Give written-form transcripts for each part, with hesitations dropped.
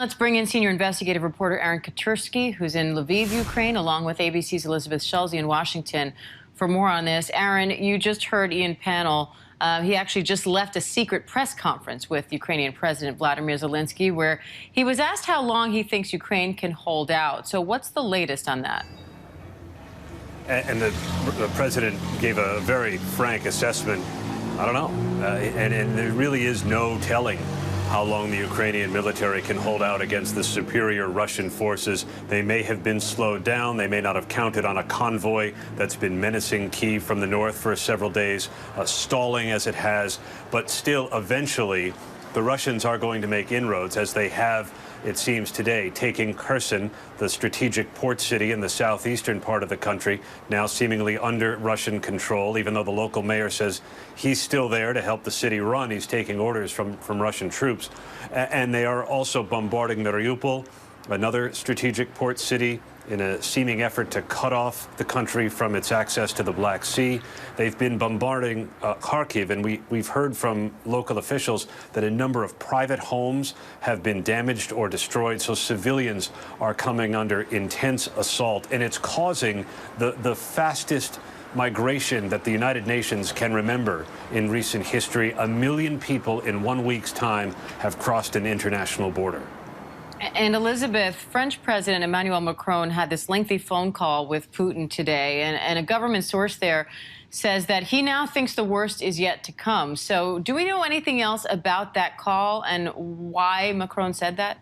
Let's bring in senior investigative reporter Aaron Katursky, who's in Lviv, Ukraine, along with ABC's Elizabeth Schulze in Washington for more on this. Aaron, you just heard Ian Panel. He actually just left a secret press conference with Ukrainian President Vladimir Zelenskyy, where he was asked how long he thinks Ukraine can hold out. So what's the latest on that? And the president gave a very frank assessment. I don't know. And there really is no telling how long the Ukrainian military can hold out against the superior Russian forces. They may have been slowed down. They may not have counted on a convoy that's been menacing Kyiv from the north for several days, stalling as it has. But still, eventually, the Russians are going to make inroads, as they have, it seems today, taking Kherson, the strategic port city in the southeastern part of the country, now seemingly under Russian control, even though the local mayor says he's still there to help the city run. He's taking orders from Russian troops. And they are also bombarding Mariupol, another strategic port city, in a seeming effort to cut off the country from its access to the Black Sea. They've been bombarding Kharkiv, and we've heard from local officials that a number of private homes have been damaged or destroyed, so civilians are coming under intense assault, and it's causing the fastest migration that the United Nations can remember in recent history. 1 million people in 1 week's time have crossed an international border. And Elizabeth, French President Emmanuel Macron had this lengthy phone call with Putin today, and a government source there says that he now thinks the worst is yet to come. So do we know anything else about that call and why Macron said that?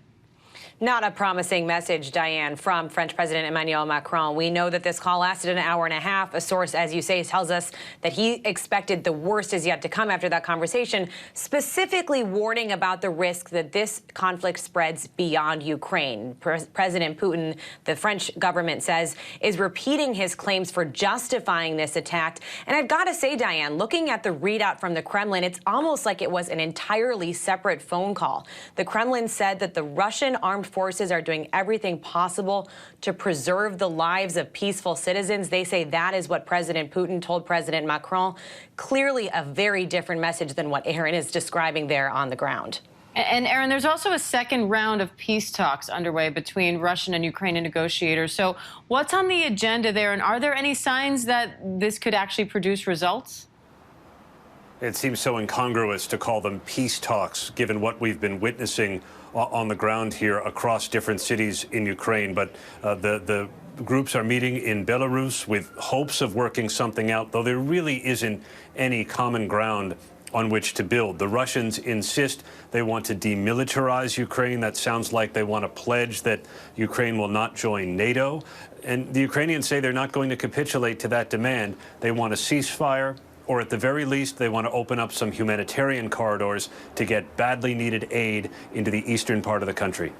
Not a promising message, Diane, from French President Emmanuel Macron. We know that this call lasted an hour and a half. A source, as you say, tells us that he expected the worst is yet to come after that conversation, specifically warning about the risk that this conflict spreads beyond Ukraine. President Putin, the French government says, is repeating his claims for justifying this attack. And I've got to say, Diane, looking at the readout from the Kremlin, it's almost like it was an entirely separate phone call. The Kremlin said that the Russian armed forces are doing everything possible to preserve the lives of peaceful citizens. They say that is what President Putin told President Macron. Clearly a very different message than what Aaron is describing there on the ground. And Aaron, there's also a second round of peace talks underway between Russian and Ukrainian negotiators. So what's on the agenda there, and are there any signs that this could actually produce results? It seems so incongruous to call them peace talks, given what we've been witnessing on the ground here across different cities in Ukraine. But the groups are meeting in Belarus with hopes of working something out, though there really isn't any common ground on which to build. The Russians insist they want to demilitarize Ukraine. That sounds like they want to pledge that Ukraine will not join NATO. And the Ukrainians say they're not going to capitulate to that demand. They want a ceasefire, or at the very least, they want to open up some humanitarian corridors to get badly needed aid into the eastern part of the country.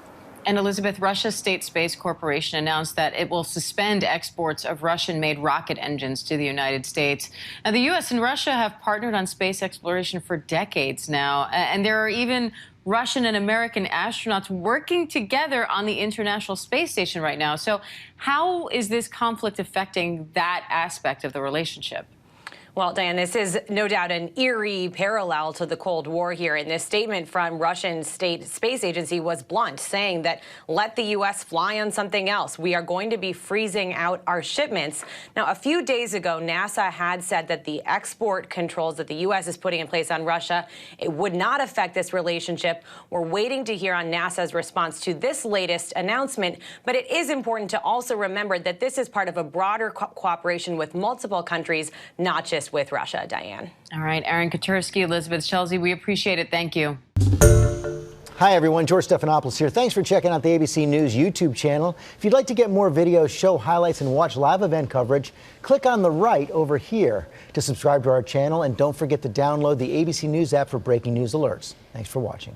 And Elizabeth, Russia's State Space Corporation announced that it will suspend exports of Russian-made rocket engines to the United States. Now, the U.S. and Russia have partnered on space exploration for decades now, and there are even Russian and American astronauts working together on the International Space Station right now. So how is this conflict affecting that aspect of the relationship? Well, Diane, this is no doubt an eerie parallel to the Cold War here. And this statement from Russian State Space Agency was blunt, saying that let the U.S. fly on something else. We are going to be freezing out our shipments. Now, a few days ago, NASA had said that the export controls that the U.S. is putting in place on Russia, it would not affect this relationship. We're waiting to hear on NASA's response to this latest announcement. But it is important to also remember that this is part of a broader cooperation with multiple countries, not just with Russia. Diane. All right, Aaron Katursky, Elizabeth Schulze, we appreciate it. Thank you. Hi, everyone. George Stephanopoulos here. Thanks for checking out the ABC News YouTube channel. If you'd like to get more videos, show highlights, and watch live event coverage, click on the right over here to subscribe to our channel. And don't forget to download the ABC News app for breaking news alerts. Thanks for watching.